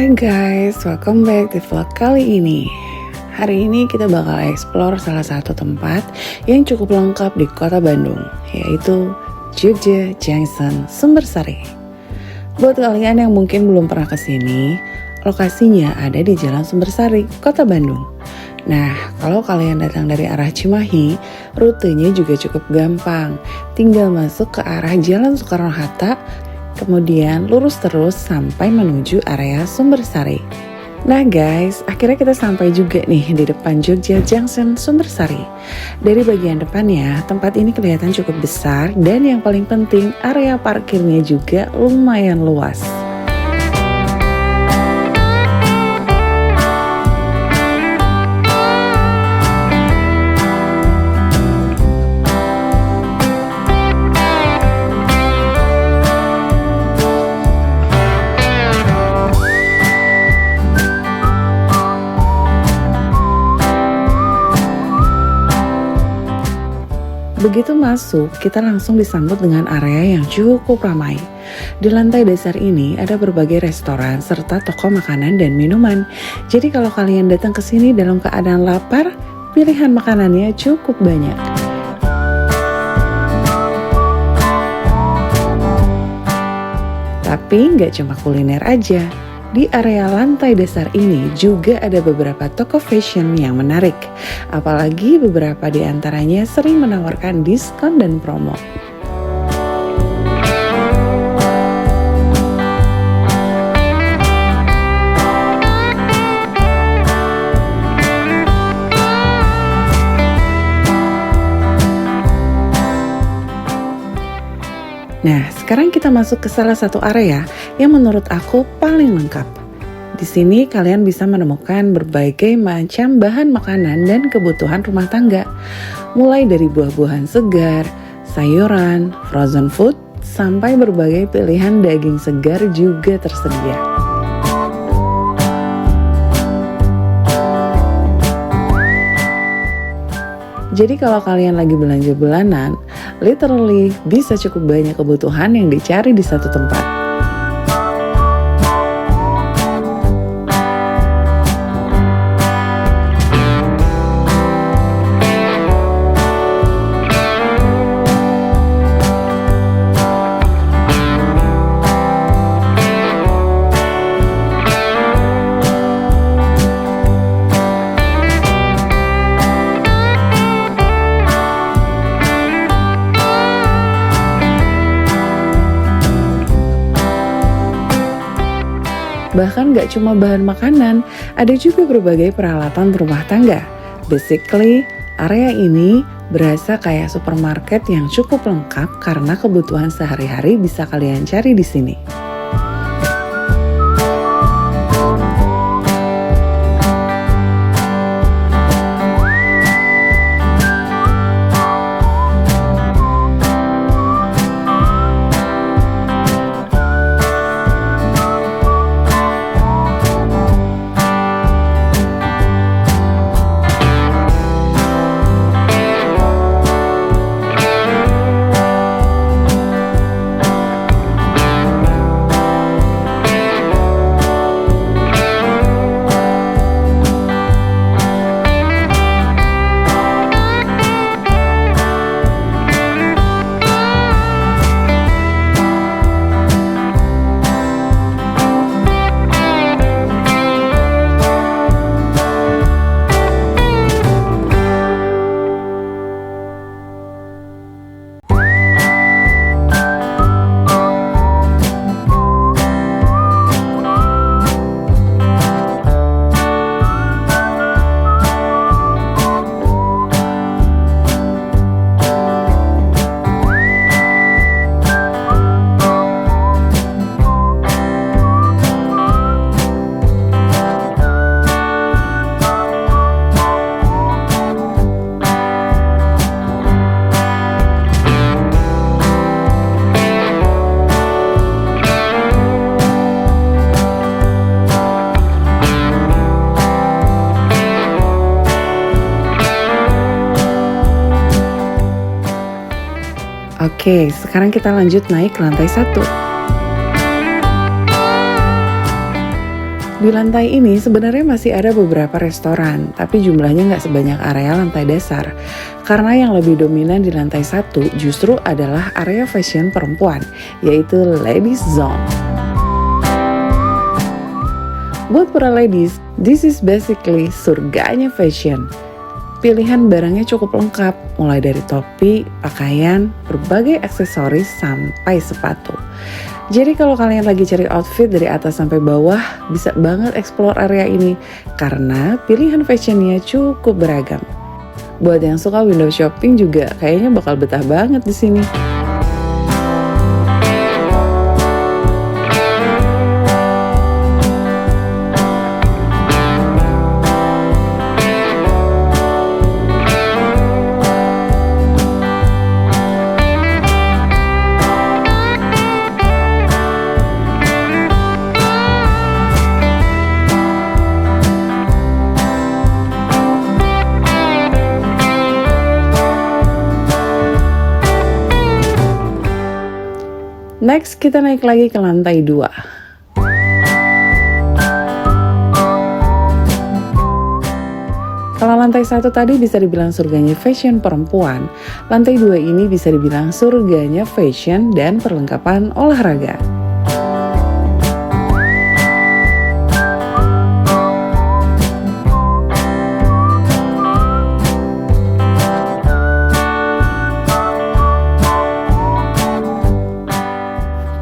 Hai guys, welcome back di vlog kali ini. Hari ini kita bakal explore salah satu tempat yang cukup lengkap di kota Bandung, yaitu Jogja Junction Sumbersari. Buat kalian yang mungkin belum pernah kesini, lokasinya ada di Jalan Sumbersari, kota Bandung. Nah, kalau kalian datang dari arah Cimahi, rutenya juga cukup gampang. Tinggal masuk ke arah Jalan Soekarno-Hatta, kemudian lurus terus sampai menuju area Sumbersari. Nah guys, akhirnya kita sampai juga nih di depan Jogja Junction Sumbersari. Dari bagian depannya, tempat ini kelihatan cukup besar dan yang paling penting area parkirnya juga lumayan luas. Begitu masuk, kita langsung disambut dengan area yang cukup ramai. Di lantai dasar ini ada berbagai restoran serta toko makanan dan minuman. Jadi kalau kalian datang ke sini dalam keadaan lapar, pilihan makanannya cukup banyak. Tapi nggak cuma kuliner aja. Di area lantai dasar ini juga ada beberapa toko fashion yang menarik. Apalagi beberapa di antaranya sering menawarkan diskon dan promo. Nah, sekarang kita masuk ke salah satu area yang menurut aku paling lengkap. Di sini kalian bisa menemukan berbagai macam bahan makanan dan kebutuhan rumah tangga. Mulai dari buah-buahan segar, sayuran, frozen food, sampai berbagai pilihan daging segar juga tersedia. Jadi kalau kalian lagi belanja bulanan, literally bisa cukup banyak kebutuhan yang dicari di satu tempat. Bahkan gak cuma bahan makanan, ada juga berbagai peralatan rumah tangga. Basically, area ini berasa kayak supermarket yang cukup lengkap karena kebutuhan sehari-hari bisa kalian cari di sini. Oke, sekarang kita lanjut naik ke lantai 1. Di lantai ini sebenarnya masih ada beberapa restoran, tapi jumlahnya nggak sebanyak area lantai dasar. Karena yang lebih dominan di lantai 1 justru adalah area fashion perempuan, yaitu Ladies Zone. Buat para ladies, this is basically surganya fashion. Pilihan barangnya cukup lengkap, mulai dari topi, pakaian, berbagai aksesoris, sampai sepatu. Jadi kalau kalian lagi cari outfit dari atas sampai bawah, bisa banget explore area ini karena pilihan fashionnya cukup beragam. Buat yang suka window shopping juga kayaknya bakal betah banget di sini. Next, kita naik lagi ke lantai 2. Kalau lantai 1 tadi bisa dibilang surganya fashion perempuan, lantai 2 ini bisa dibilang surganya fashion dan perlengkapan olahraga.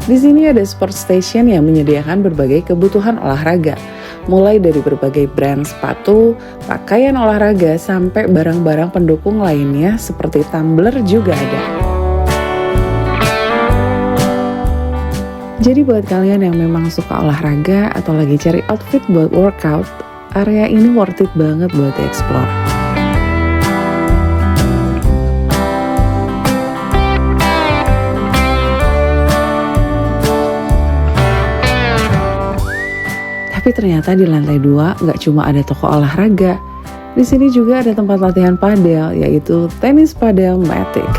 Di sini ada sport station yang menyediakan berbagai kebutuhan olahraga, mulai dari berbagai brand sepatu, pakaian olahraga, sampai barang-barang pendukung lainnya seperti tumbler juga ada. Jadi buat kalian yang memang suka olahraga atau lagi cari outfit buat workout, area ini worth it banget buat di-explore. Tapi ternyata di lantai 2 nggak cuma ada toko olahraga. Di sini juga ada tempat latihan padel, yaitu tenis padel Matic.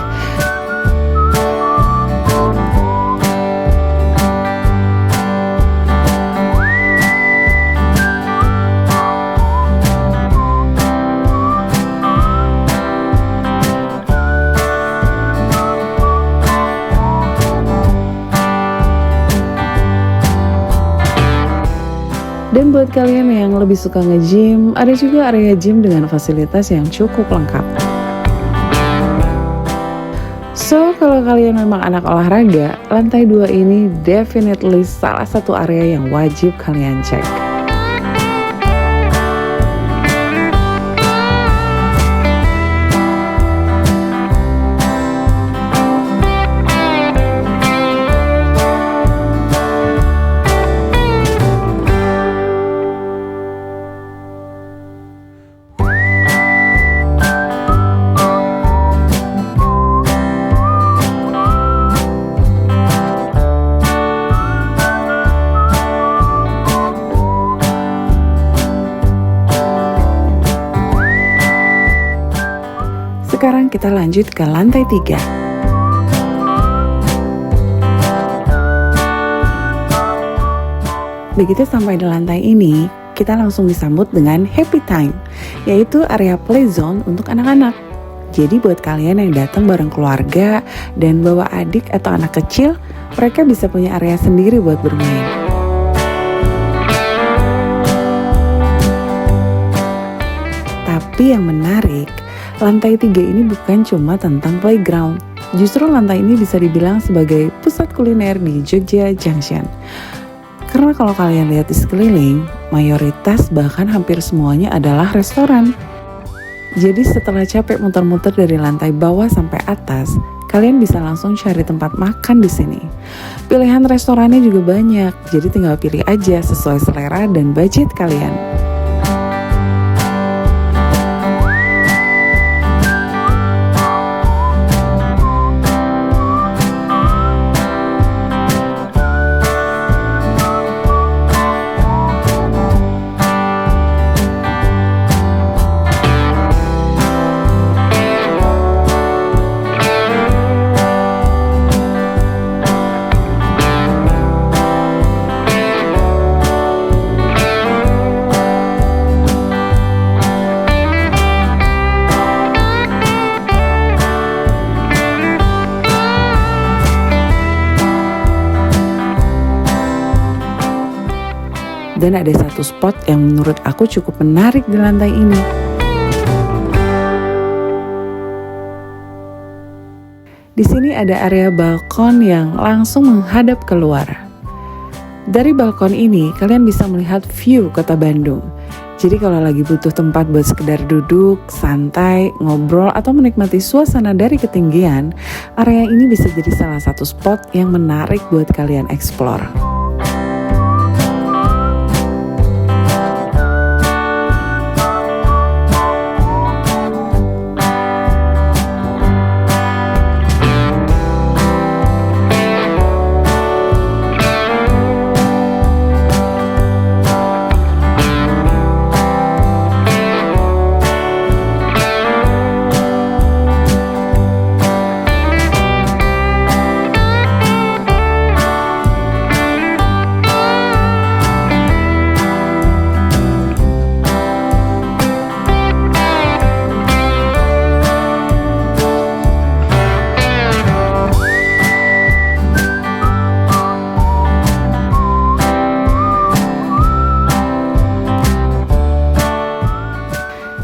Dan buat kalian yang lebih suka nge-gym, ada juga area gym dengan fasilitas yang cukup lengkap. So, kalau kalian memang anak olahraga, lantai 2 ini definitely salah satu area yang wajib kalian cek. Sekarang kita lanjut ke lantai 3. Begitu sampai di lantai ini, kita langsung disambut dengan happy time, yaitu area play zone untuk anak-anak. Jadi buat kalian yang datang bareng keluarga dan bawa adik atau anak kecil, mereka bisa punya area sendiri buat bermain. Tapi yang menarik, lantai 3 ini bukan cuma tentang playground. Justru lantai ini bisa dibilang sebagai pusat kuliner di Jogja Junction. Karena kalau kalian lihat di sekeliling, mayoritas bahkan hampir semuanya adalah restoran. Jadi setelah capek muter-muter dari lantai bawah sampai atas, kalian bisa langsung cari tempat makan di sini. Pilihan restorannya juga banyak, jadi tinggal pilih aja sesuai selera dan budget kalian. Dan ada satu spot yang menurut aku cukup menarik di lantai ini. Di sini ada area balkon yang langsung menghadap keluar. Dari balkon ini kalian bisa melihat view kota Bandung. Jadi kalau lagi butuh tempat buat sekedar duduk, santai, ngobrol, atau menikmati suasana dari ketinggian, area ini bisa jadi salah satu spot yang menarik buat kalian explore.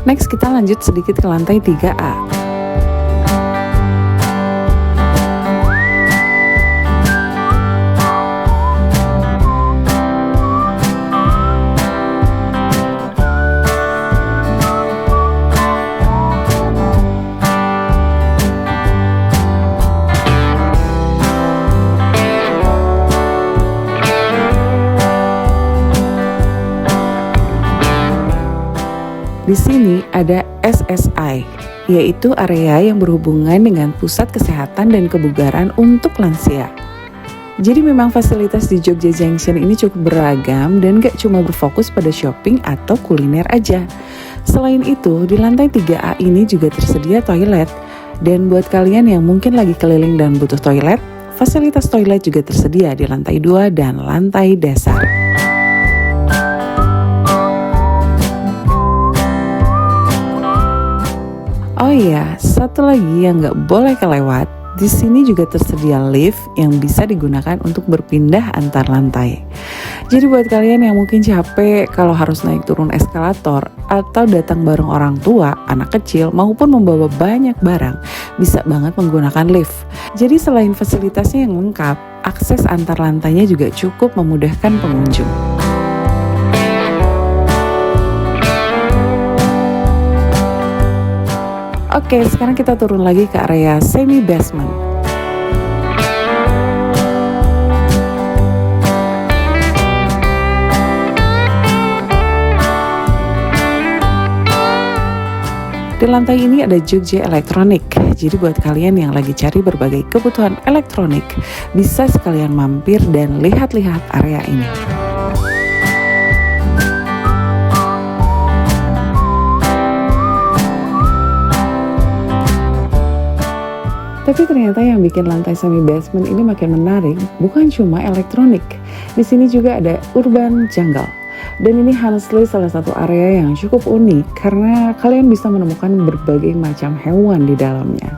Next kita lanjut sedikit ke lantai 3A. Di sini ada SSI, yaitu area yang berhubungan dengan pusat kesehatan dan kebugaran untuk lansia. Jadi memang fasilitas di Jogja Junction ini cukup beragam dan gak cuma berfokus pada shopping atau kuliner aja. Selain itu, di lantai 3A ini juga tersedia toilet. Dan buat kalian yang mungkin lagi keliling dan butuh toilet, fasilitas toilet juga tersedia di lantai 2 dan lantai dasar. Oh iya, satu lagi yang nggak boleh kelewat, di sini juga tersedia lift yang bisa digunakan untuk berpindah antar lantai. Jadi buat kalian yang mungkin capek kalau harus naik turun eskalator atau datang bareng orang tua, anak kecil maupun membawa banyak barang, bisa banget menggunakan lift. Jadi selain fasilitasnya yang lengkap, akses antar lantainya juga cukup memudahkan pengunjung. Oke, sekarang kita turun lagi ke area semi basement. Di lantai ini ada Jogja Elektronik. Jadi buat kalian yang lagi cari berbagai kebutuhan elektronik, bisa sekalian mampir dan lihat-lihat area ini. Tapi ternyata yang bikin lantai semi basement ini makin menarik bukan cuma elektronik. Di sini juga ada urban jungle. Dan ini honestly salah satu area yang cukup unik karena kalian bisa menemukan berbagai macam hewan di dalamnya.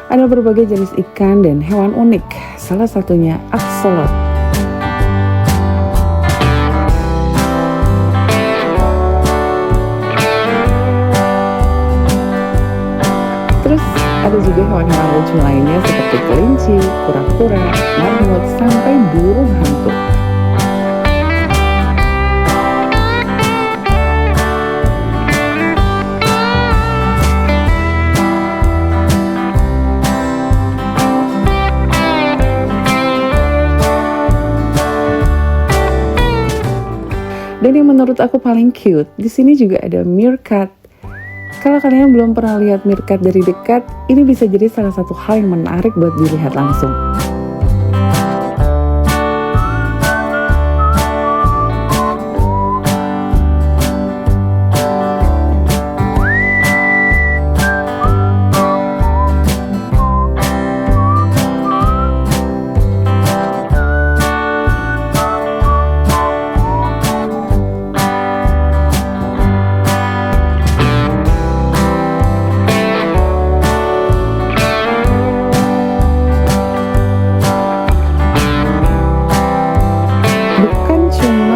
Ada berbagai jenis ikan dan hewan unik, salah satunya axolotl. Ada juga hewan-hewan lucu lainnya seperti kelinci, kura-kura, marmut, sampai burung hantu. Dan yang menurut aku paling cute, di sini juga ada meerkat. Kalau kalian belum pernah lihat meerkat dari dekat, ini bisa jadi salah satu hal yang menarik buat dilihat langsung.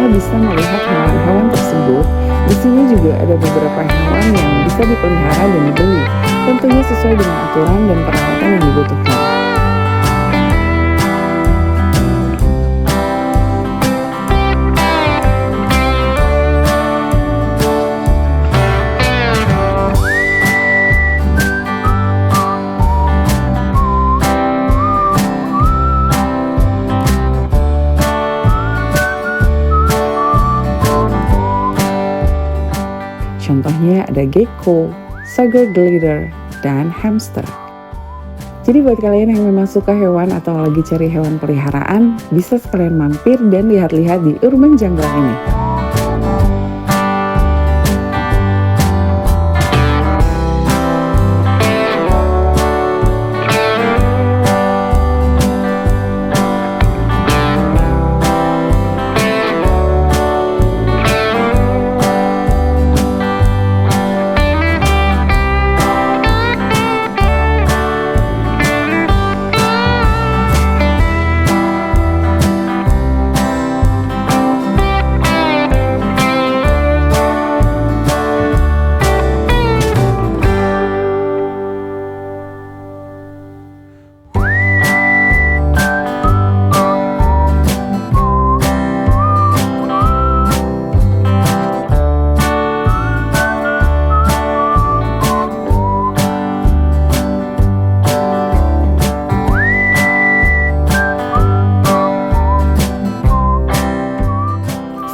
Bisa melihat juga ada beberapa hewan yang bisa dipelihara dan dibeli, tentunya sesuai dengan aturan dan perawatan yang dibutuhkan. Contohnya ada gecko, sago glider, dan hamster. Jadi buat kalian yang memang suka hewan atau lagi cari hewan peliharaan, bisa sekalian mampir dan lihat-lihat di Urban Jungle ini.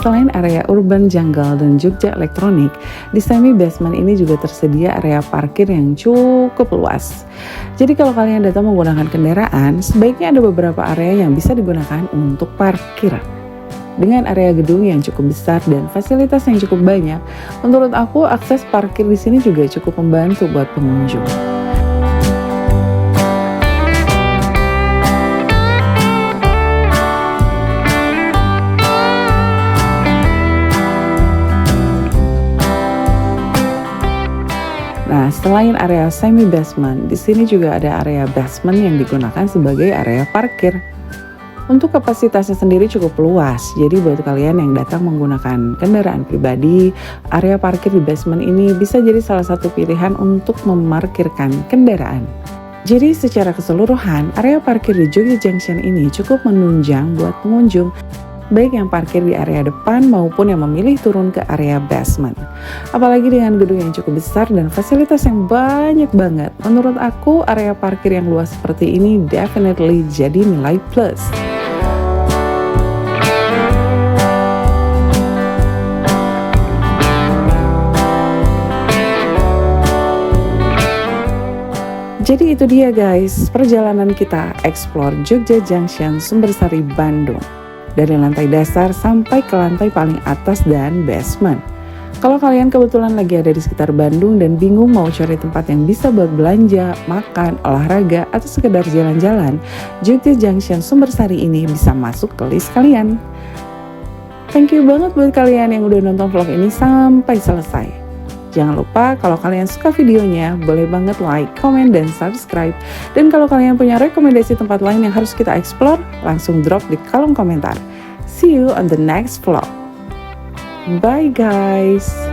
Selain area Urban Jungle dan Jogja Elektronik, di semi basement ini juga tersedia area parkir yang cukup luas. Jadi kalau kalian datang menggunakan kendaraan, sebaiknya ada beberapa area yang bisa digunakan untuk parkir. Dengan area gedung yang cukup besar dan fasilitas yang cukup banyak, menurut aku akses parkir di sini juga cukup membantu buat pengunjung. Nah, selain area semi basement, di sini juga ada area basement yang digunakan sebagai area parkir. Untuk kapasitasnya sendiri cukup luas, jadi buat kalian yang datang menggunakan kendaraan pribadi, area parkir di basement ini bisa jadi salah satu pilihan untuk memarkirkan kendaraan. Jadi secara keseluruhan, area parkir di Jogja Junction ini cukup menunjang buat pengunjung, baik yang parkir di area depan maupun yang memilih turun ke area basement. Apalagi dengan gedung yang cukup besar dan fasilitas yang banyak banget, menurut aku area parkir yang luas seperti ini definitely jadi nilai plus. Jadi itu dia guys, perjalanan kita explore Jogja Junction Sumbersari Bandung. Dari lantai dasar sampai ke lantai paling atas dan basement. Kalau kalian kebetulan lagi ada di sekitar Bandung dan bingung mau cari tempat yang bisa buat belanja, makan, olahraga, atau sekedar jalan-jalan, Jogja Junction Sumbersari ini bisa masuk ke list kalian. Thank you banget buat kalian yang udah nonton vlog ini sampai selesai. Jangan lupa kalau kalian suka videonya, boleh banget like, comment, dan subscribe. Dan kalau kalian punya rekomendasi tempat lain yang harus kita explore, langsung drop di kolom komentar. See you on the next vlog. Bye guys!